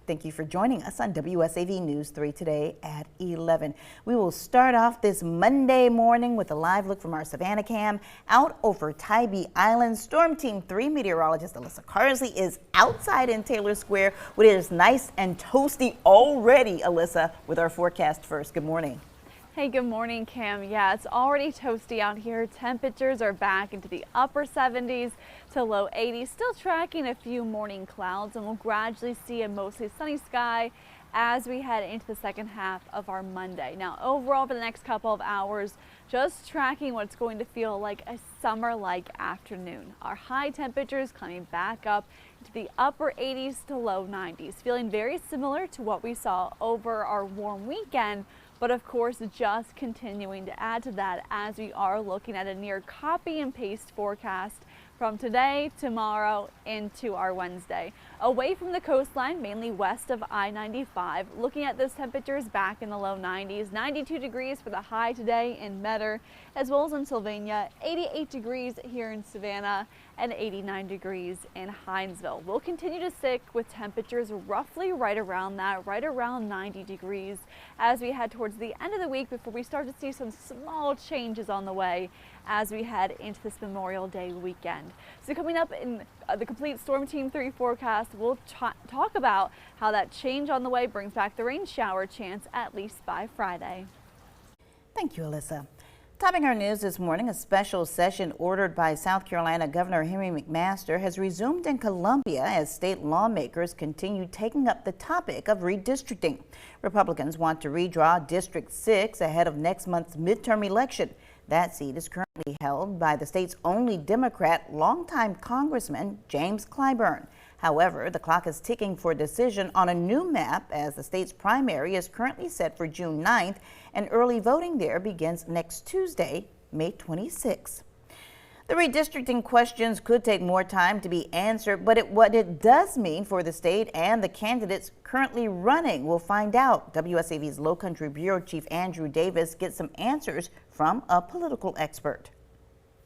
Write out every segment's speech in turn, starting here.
Thank you for joining us on WSAV News 3 today at 11. We will start off this Monday morning with a live look from our Savannah cam out over Tybee Island. Storm Team 3 meteorologist Alyssa Carsley is outside in Taylor Square, where it is nice and toasty already. Alyssa, with our forecast first. Good morning. Hey, good morning, Cam. Yeah, it's already toasty out here. Temperatures are back into the upper 70s to low 80s, still tracking a few morning clouds, and we'll gradually see a mostly sunny sky as we head into the second half of our Monday. Now, overall for the next couple of hours, just tracking what's going to feel like a summer-like afternoon. Our high temperatures coming back up into the upper 80s to low 90s, feeling very similar to what we saw over our warm weekend. But of course, just continuing to add to that as we are looking at a near copy and paste forecast from today, tomorrow, into our Wednesday. Away from the coastline, mainly west of I-95, looking at those temperatures back in the low 90s, 92 degrees for the high today in Metter, as well as in Sylvania, 88 degrees here in Savannah, and 89 degrees in Hinesville. We'll continue to stick with temperatures roughly right around that, right around 90 degrees as we head towards the end of the week before we start to see some small changes on the way as we head into this Memorial Day weekend. So coming up in the complete Storm Team 3 forecast, we'll talk about how that change on the way brings back the rain shower chance at least by Friday. Thank you, Alyssa. Topping our news this morning, a special session ordered by South Carolina Governor Henry McMaster has resumed in Columbia as state lawmakers continue taking up the topic of redistricting. Republicans want to redraw District 6 ahead of next month's midterm election. That seat is currently held by the state's only Democrat, longtime Congressman James Clyburn. However, the clock is ticking for a decision on a new map as the state's primary is currently set for June 9th, and early voting there begins next Tuesday, May 26th. The redistricting questions could take more time to be answered, but what it does mean for the state and the candidates currently running, we'll find out. WSAV's Low Country Bureau Chief Andrew Davis gets some answers from a political expert.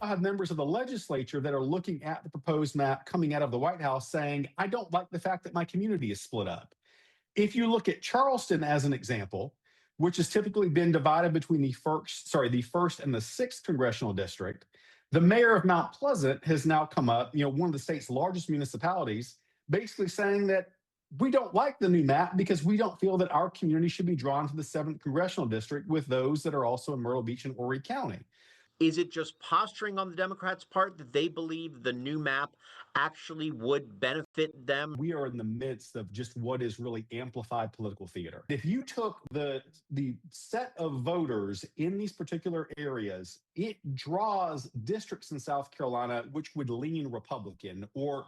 I have members of the legislature that are looking at the proposed map coming out of the White House saying, I don't like the fact that my community is split up. If you look at Charleston as an example, which has typically been divided between the first and the 6th congressional district, the mayor of Mount Pleasant has now come up, one of the state's largest municipalities, basically saying that we don't like the new map because we don't feel that our community should be drawn to the 7th congressional district with those that are also in Myrtle Beach and Horry County. Is it just posturing on the Democrats' part that they believe the new map actually would benefit them? We are in the midst of just what is really amplified political theater. If you took the set of voters in these particular areas, it draws districts in South Carolina which would lean Republican, or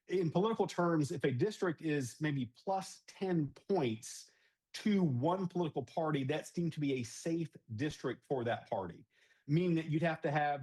in political terms, if a district is maybe plus 10 points to one political party, that's deemed to be a safe district for that party. Meaning that you'd have to have,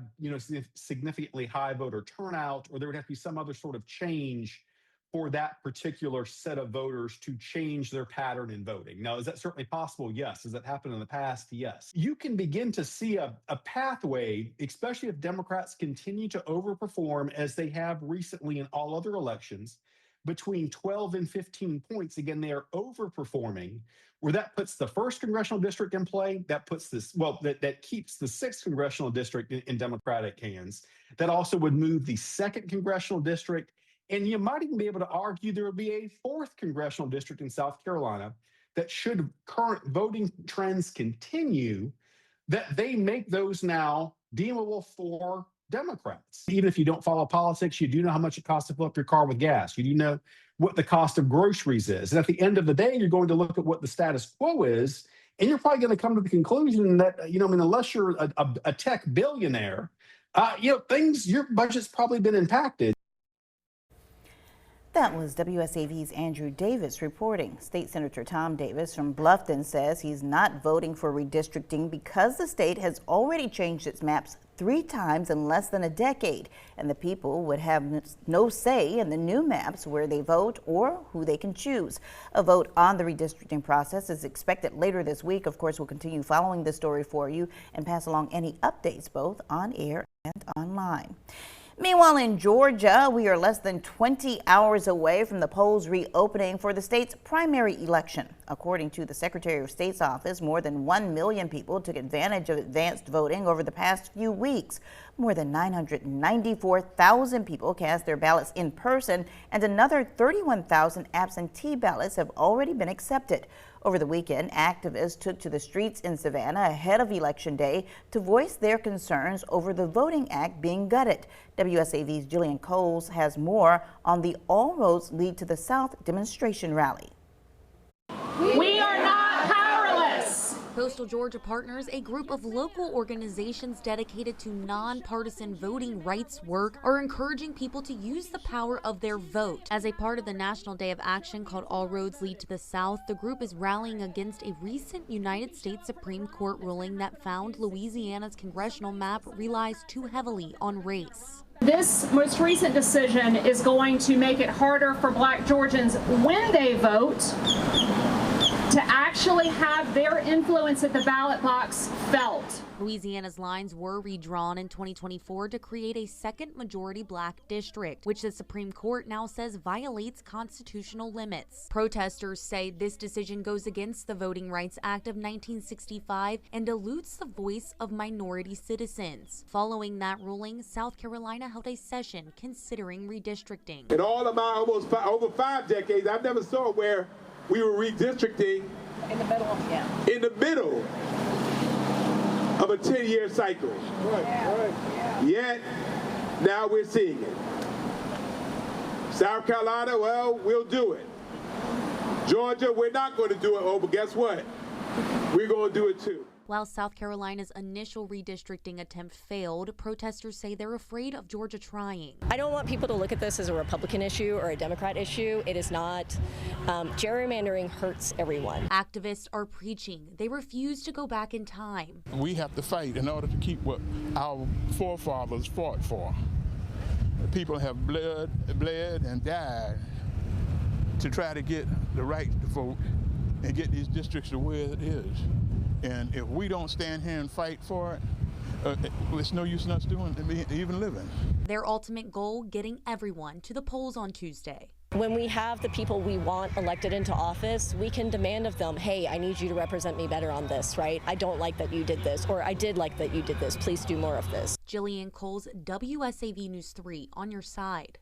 significantly high voter turnout, or there would have to be some other sort of change for that particular set of voters to change their pattern in voting. Now, is that certainly possible? Yes. Has that happened in the past? Yes. You can begin to see a pathway, especially if Democrats continue to overperform as they have recently in all other elections, between 12 and 15 points. Again, they are overperforming, where that puts the 1st congressional district in play. That puts this, that keeps the 6th congressional district in Democratic hands. That also would move the 2nd congressional district. And you might even be able to argue there would be a 4th congressional district in South Carolina that, should current voting trends continue, that they make those now deemable for Democrats. Even if you don't follow politics, you do know how much it costs to fill up your car with gas. You do know what the cost of groceries is. And at the end of the day, you're going to look at what the status quo is, and you're probably going to come to the conclusion that, unless you're a tech billionaire, your budget's probably been impacted. That was WSAV's Andrew Davis reporting. State Senator Tom Davis from Bluffton says he's not voting for redistricting because the state has already changed its maps 3 times in less than a decade, and the people would have no say in the new maps where they vote or who they can choose. A vote on the redistricting process is expected later this week. Of course, we'll continue following this story for you and pass along any updates both on air and online. Meanwhile, in Georgia, we are less than 20 hours away from the polls reopening for the state's primary election. According to the Secretary of State's office, more than 1 million people took advantage of advanced voting over the past few weeks. More than 994,000 people cast their ballots in person, and another 31,000 absentee ballots have already been accepted. Over the weekend, activists took to the streets in Savannah ahead of Election Day to voice their concerns over the Voting Act being gutted. WSAV's Jillian Coles has more on the All Roads Lead to the South demonstration rally. We are not powerless. Coastal Georgia Partners, a group of local organizations dedicated to nonpartisan voting rights work, are encouraging people to use the power of their vote. As a part of the National Day of Action called All Roads Lead to the South, the group is rallying against a recent United States Supreme Court ruling that found Louisiana's congressional map relies too heavily on race. This most recent decision is going to make it harder for Black Georgians when they vote to actually have their influence at the ballot box felt. Louisiana's lines were redrawn in 2024 to create a second majority Black district, which the Supreme Court now says violates constitutional limits. Protesters say this decision goes against the Voting Rights Act of 1965 and dilutes the voice of minority citizens. Following that ruling, South Carolina held a session considering redistricting. In all of my over 5 decades, I've never saw where we were redistricting in the middle of a 10-year cycle. Yet, now we're seeing it. South Carolina, well, we'll do it. Georgia, we're not going to do it. Oh, but guess what? We're going to do it too. While South Carolina's initial redistricting attempt failed, protesters say they're afraid of Georgia trying. I don't want people to look at this as a Republican issue or a Democrat issue. It is not. Gerrymandering hurts everyone. Activists are preaching they refuse to go back in time. We have to fight in order to keep what our forefathers fought for. People have bled and died to try to get the right to vote and get these districts the way it is. And if we don't stand here and fight for it, it's no use in us even living. Their ultimate goal, getting everyone to the polls on Tuesday. When we have the people we want elected into office, we can demand of them, hey, I need you to represent me better on this, right? I don't like that you did this, or I did like that you did this. Please do more of this. Jillian Coles, WSAV News 3, on your side.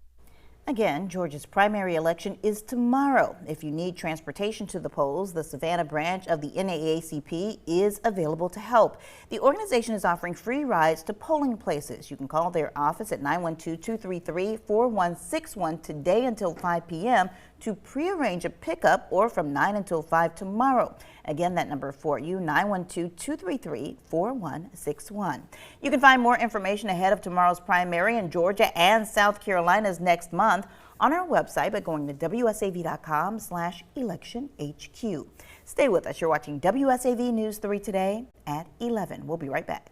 Again, Georgia's primary election is tomorrow. If you need transportation to the polls, the Savannah branch of the NAACP is available to help. The organization is offering free rides to polling places. You can call their office at 912-233-4161 today until 5 p.m. to prearrange a pickup, or from 9 until 5 tomorrow. Again, that number for you, 912-233-4161. You can find more information ahead of tomorrow's primary in Georgia and South Carolina's next month on our website by going to wsav.com/electionhq. Stay with us. You're watching WSAV News 3 today at 11. We'll be right back.